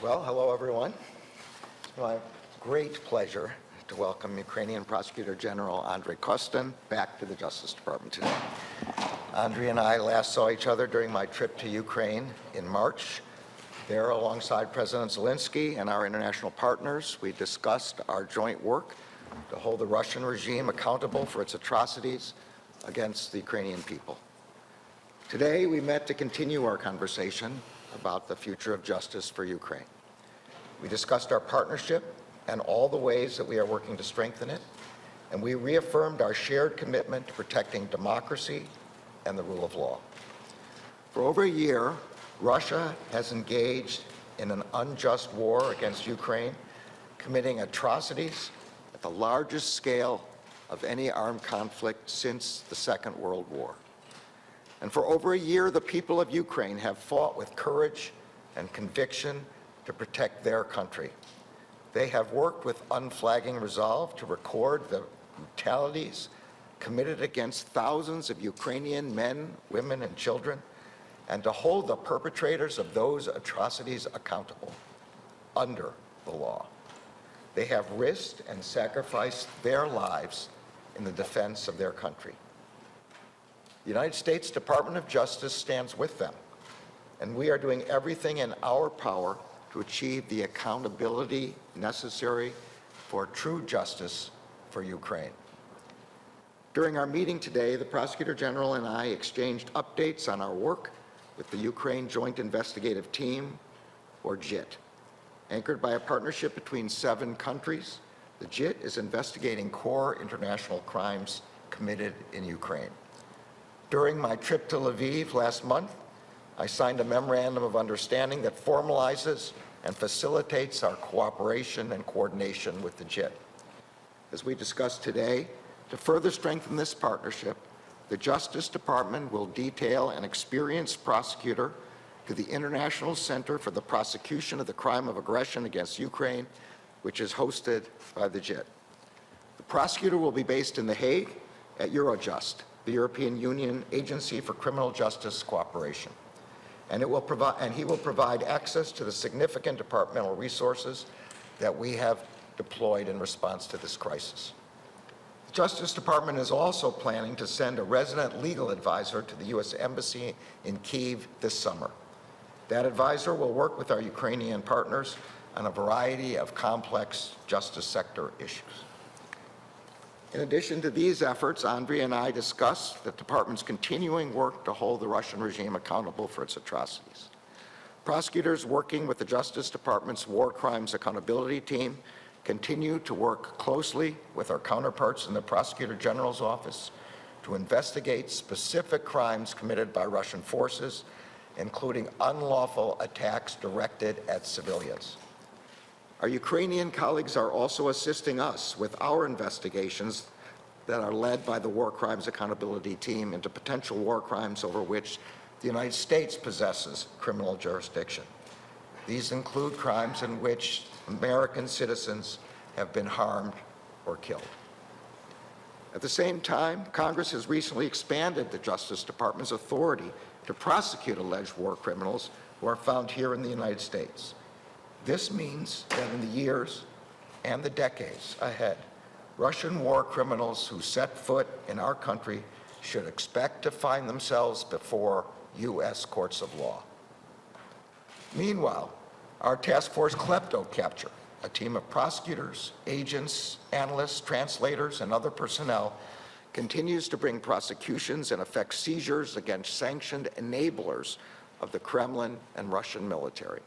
Well, hello everyone. It's my great pleasure to welcome Ukrainian Prosecutor General Andrei Kostin back to the Justice Department today. Andrei and I last saw each other during my trip to Ukraine in March. There, alongside President Zelensky and our international partners, we discussed our joint work to hold the Russian regime accountable for its atrocities against the Ukrainian people. Today, we met to continue our conversation about the future of justice for Ukraine. We discussed our partnership and all the ways that we are working to strengthen it, and we reaffirmed our shared commitment to protecting democracy and the rule of law. For over a year, Russia has engaged in an unjust war against Ukraine, committing atrocities at the largest scale of any armed conflict since the Second World War. And for over a year, the people of Ukraine have fought with courage and conviction to protect their country. They have worked with unflagging resolve to record the brutalities committed against thousands of Ukrainian men, women, and children, and to hold the perpetrators of those atrocities accountable under the law. They have risked and sacrificed their lives in the defense of their country. The United States Department of Justice stands with them, and we are doing everything in our power to achieve the accountability necessary for true justice for Ukraine. During our meeting today, the Prosecutor General and I exchanged updates on our work with the Ukraine Joint Investigative Team, or JIT. Anchored by a partnership between 7 countries, the JIT is investigating core international crimes committed in Ukraine. During my trip to Lviv last month, I signed a memorandum of understanding that formalizes and facilitates our cooperation and coordination with the JIT. As we discussed today, to further strengthen this partnership, the Justice Department will detail an experienced prosecutor to the International Center for the Prosecution of the Crime of Aggression against Ukraine, which is hosted by the JIT. The prosecutor will be based in The Hague at Eurojust, the European Union Agency for Criminal Justice Cooperation. And he will provide access to the significant departmental resources that we have deployed in response to this crisis. The Justice Department is also planning to send a resident legal advisor to the U.S. Embassy in Kyiv this summer. That advisor will work with our Ukrainian partners on a variety of complex justice sector issues. In addition to these efforts, Andrei and I discussed the department's continuing work to hold the Russian regime accountable for its atrocities. Prosecutors working with the Justice Department's War Crimes Accountability Team continue to work closely with our counterparts in the Prosecutor General's office to investigate specific crimes committed by Russian forces, including unlawful attacks directed at civilians. Our Ukrainian colleagues are also assisting us with our investigations that are led by the War Crimes Accountability Team into potential war crimes over which the United States possesses criminal jurisdiction. These include crimes in which American citizens have been harmed or killed. At the same time, Congress has recently expanded the Justice Department's authority to prosecute alleged war criminals who are found here in the United States. This means that in the years and the decades ahead, Russian war criminals who set foot in our country should expect to find themselves before U.S. courts of law. Meanwhile, our task force KleptoCapture, a team of prosecutors, agents, analysts, translators, and other personnel, continues to bring prosecutions and effect seizures against sanctioned enablers of the Kremlin and Russian military.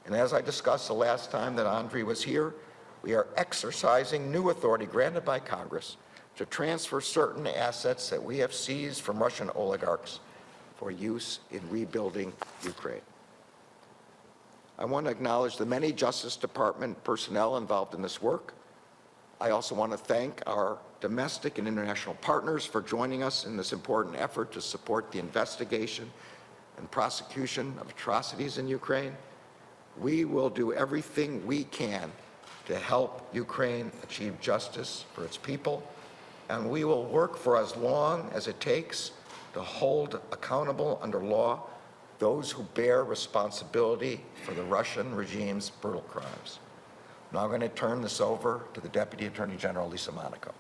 And as I discussed the last time that Andrei was here, we are exercising new authority granted by Congress to transfer certain assets that we have seized from Russian oligarchs for use in rebuilding Ukraine. I want to acknowledge the many Justice Department personnel involved in this work. I also want to thank our domestic and international partners for joining us in this important effort to support the investigation and prosecution of atrocities in Ukraine. We will do everything we can to help Ukraine achieve justice for its people, and we will work for as long as it takes to hold accountable under law those who bear responsibility for the Russian regime's brutal crimes. Now I'm going to turn this over to the Deputy Attorney General, Lisa Monaco.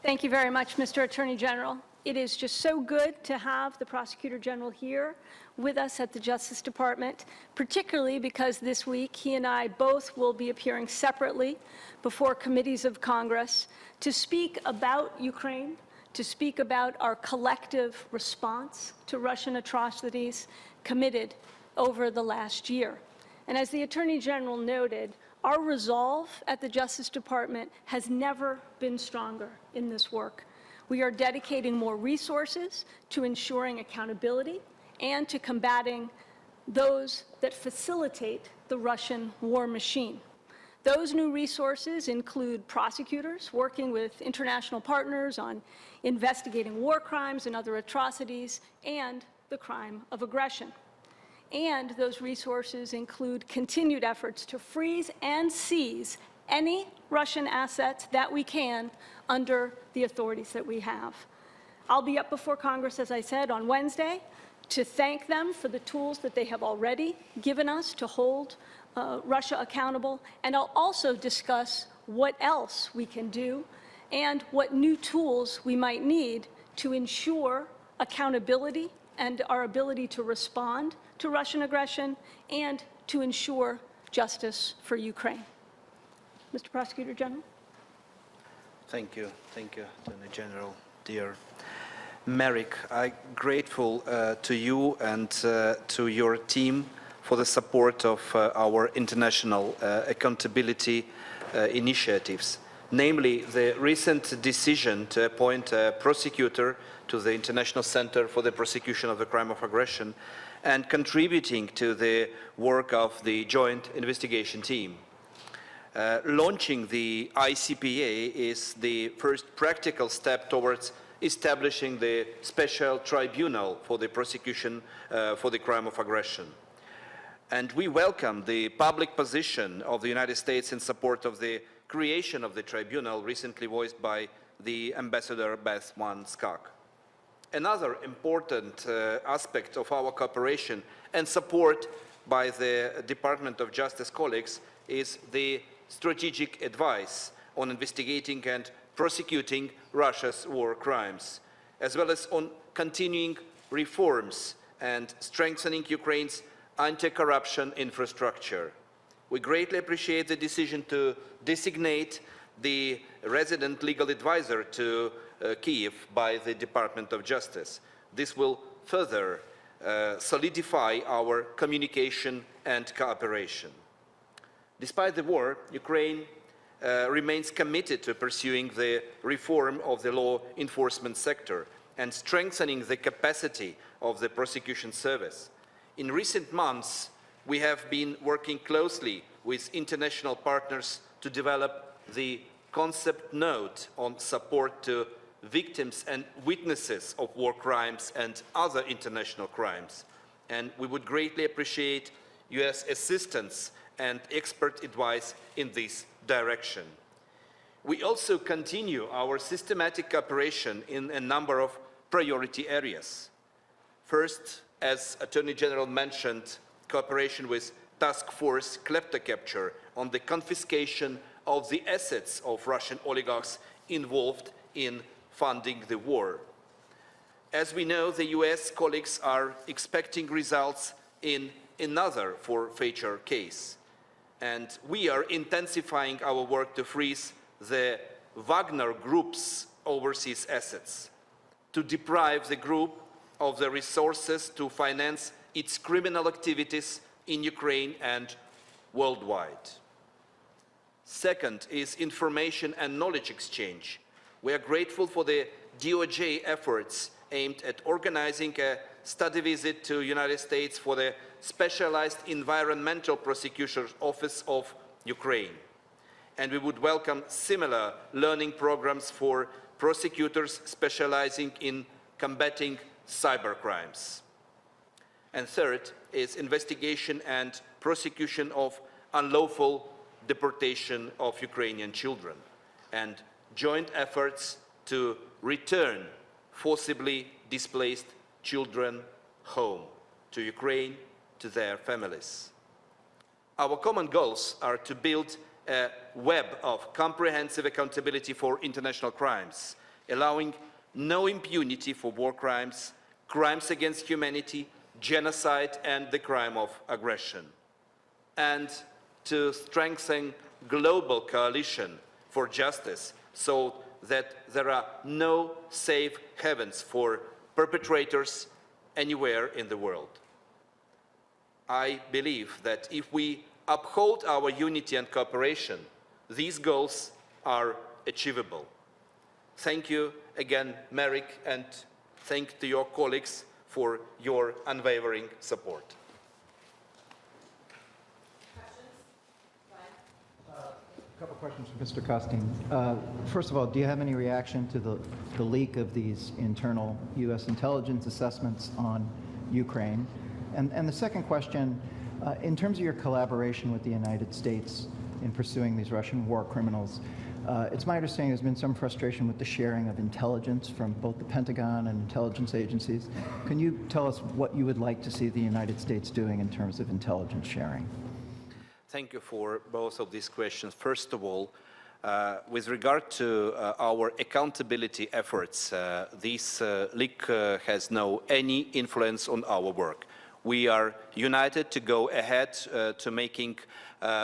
Thank you very much, Mr. Attorney General. It is just so good to have the Prosecutor General here with us at the Justice Department, particularly because this week he and I both will be appearing separately before committees of Congress to speak about Ukraine, to speak about our collective response to Russian atrocities committed over the last year. And as the Attorney General noted, our resolve at the Justice Department has never been stronger in this work. We are dedicating more resources to ensuring accountability and to combating those that facilitate the Russian war machine. Those new resources include prosecutors working with international partners on investigating war crimes and other atrocities and the crime of aggression. And those resources include continued efforts to freeze and seize any Russian assets that we can under the authorities that we have. I'll be up before Congress, as I said, on Wednesday to thank them for the tools that they have already given us to hold Russia accountable, and I'll also discuss what else we can do and what new tools we might need to ensure accountability and our ability to respond to Russian aggression and to ensure justice for Ukraine. Mr. Prosecutor General. Thank you, Attorney General. Dear Merrick, I'm grateful to you and to your team for the support of our international accountability initiatives, namely the recent decision to appoint a prosecutor to the International Center for the Prosecution of the Crime of Aggression and contributing to the work of the Joint Investigation Team. Launching the ICPA is the first practical step towards establishing the special tribunal for the prosecution for the crime of aggression. And we welcome the public position of the United States in support of the creation of the tribunal recently voiced by the Ambassador Beth Van Schaack. Another important aspect of our cooperation and support by the Department of Justice colleagues is the strategic advice on investigating and prosecuting Russia's war crimes, as well as on continuing reforms and strengthening Ukraine's anti-corruption infrastructure. We greatly appreciate the decision to designate the resident legal advisor to Kyiv by the Department of Justice. This will further solidify our communication and cooperation. Despite the war, Ukraine remains committed to pursuing the reform of the law enforcement sector and strengthening the capacity of the prosecution service. In recent months, we have been working closely with international partners to develop the concept note on support to victims and witnesses of war crimes and other international crimes. And we would greatly appreciate US assistance and expert advice in this direction. We also continue our systematic cooperation in a number of priority areas. First, as Attorney General mentioned, cooperation with Task Force Kleptocapture on the confiscation of the assets of Russian oligarchs involved in funding the war. As we know, the US colleagues are expecting results in another forfeiture case. And we are intensifying our work to freeze the Wagner Group's overseas assets, to deprive the group of the resources to finance its criminal activities in Ukraine and worldwide. Second is information and knowledge exchange. We are grateful for the DOJ efforts aimed at organizing a study visit to the United States for the Specialized Environmental Prosecutor's Office of Ukraine. And we would welcome similar learning programs for prosecutors specializing in combating cybercrimes. And third is investigation and prosecution of unlawful deportation of Ukrainian children and joint efforts to return forcibly displaced children home. to Ukraine, to their families. Our common goals are to build a web of comprehensive accountability for international crimes, allowing no impunity for war crimes, crimes against humanity, genocide, and the crime of aggression, and to strengthen global coalition for justice so that there are no safe havens for perpetrators anywhere in the world. I believe that if we uphold our unity and cooperation, these goals are achievable. Thank you again, Merrick, and thank to your colleagues for your unwavering support. A couple questions for Mr. Costin. First of all, do you have any reaction to the leak of these internal U.S. intelligence assessments on Ukraine? And the second question, in terms of your collaboration with the United States in pursuing these Russian war criminals, it's my understanding there's been some frustration with the sharing of intelligence from both the Pentagon and intelligence agencies. Can you tell us what you would like to see the United States doing in terms of intelligence sharing? Thank you for both of these questions. First of all, with regard to our accountability efforts, this leak has no any influence on our work. We are united to go ahead to making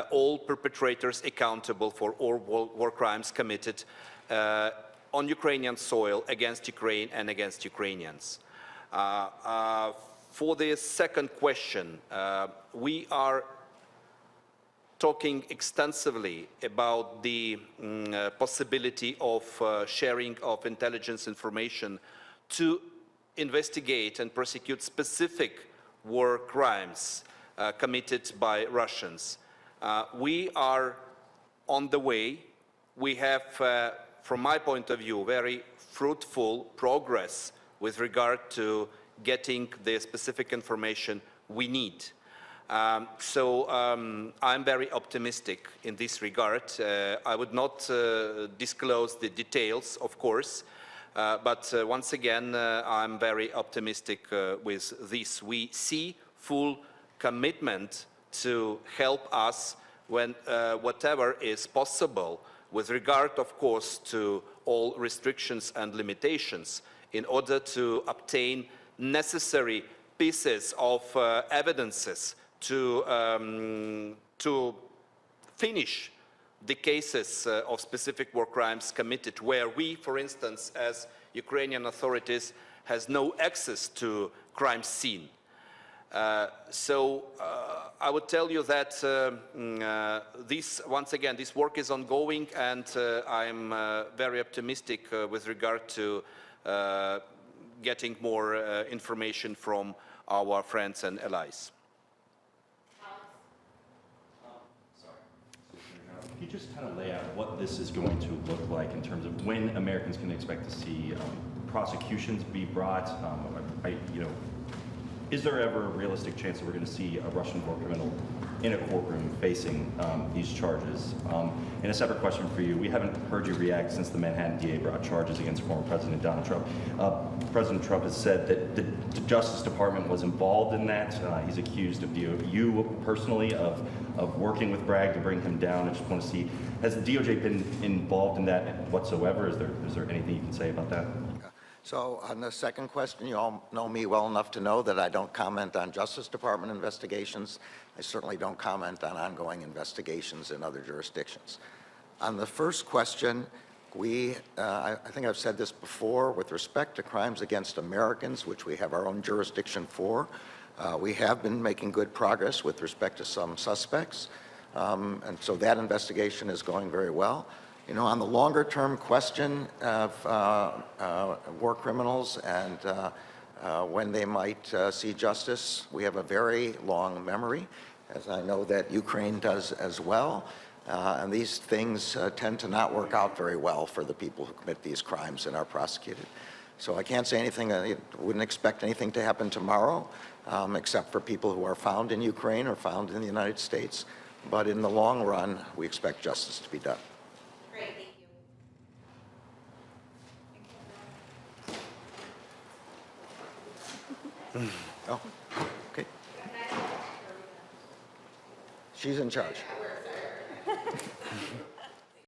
all perpetrators accountable for all war crimes committed on Ukrainian soil against Ukraine and against Ukrainians. For the second question, we are talking extensively about the possibility of sharing of intelligence information to investigate and prosecute specific war crimes committed by Russians. We are on the way. We have, from my point of view, very fruitful progress with regard to getting the specific information we need. I'm very optimistic in this regard. I would not disclose the details, of course, but once again, I'm very optimistic with this. We see full commitment to help us when whatever is possible with regard, of course, to all restrictions and limitations in order to obtain necessary pieces of evidences to finish the cases of specific war crimes committed where we, for instance, as Ukrainian authorities, has no access to crime scene. I would tell you that once again, this work is ongoing, and I'm very optimistic with regard to getting more information from our friends and allies. Can you just kind of lay out what this is going to look like in terms of when Americans can expect to see prosecutions be brought? Is there ever a realistic chance that we're going to see a Russian war criminal in a courtroom facing these charges? And a separate question for you. We haven't heard you react since the Manhattan DA brought charges against former President Donald Trump. President Trump has said that the Justice Department was involved in that. He's accused of you personally of working with Bragg to bring him down. I just want to see, has the DOJ been involved in that whatsoever? Is there anything you can say about that? So on the second question, you all know me well enough to know that I don't comment on Justice Department investigations. I certainly don't comment on ongoing investigations in other jurisdictions. On the first question, I think I've said this before, with respect to crimes against Americans, which we have our own jurisdiction for, we have been making good progress with respect to some suspects, and so that investigation is going very well. You know, on the longer-term question of war criminals and when they might see justice, we have a very long memory, as I know that Ukraine does as well. And these things tend to not work out very well for the people who commit these crimes and are prosecuted. So I can't say anything. I wouldn't expect anything to happen tomorrow, except for people who are found in Ukraine or found in the United States. But in the long run, we expect justice to be done. Great, thank you. Oh, okay. She's in charge.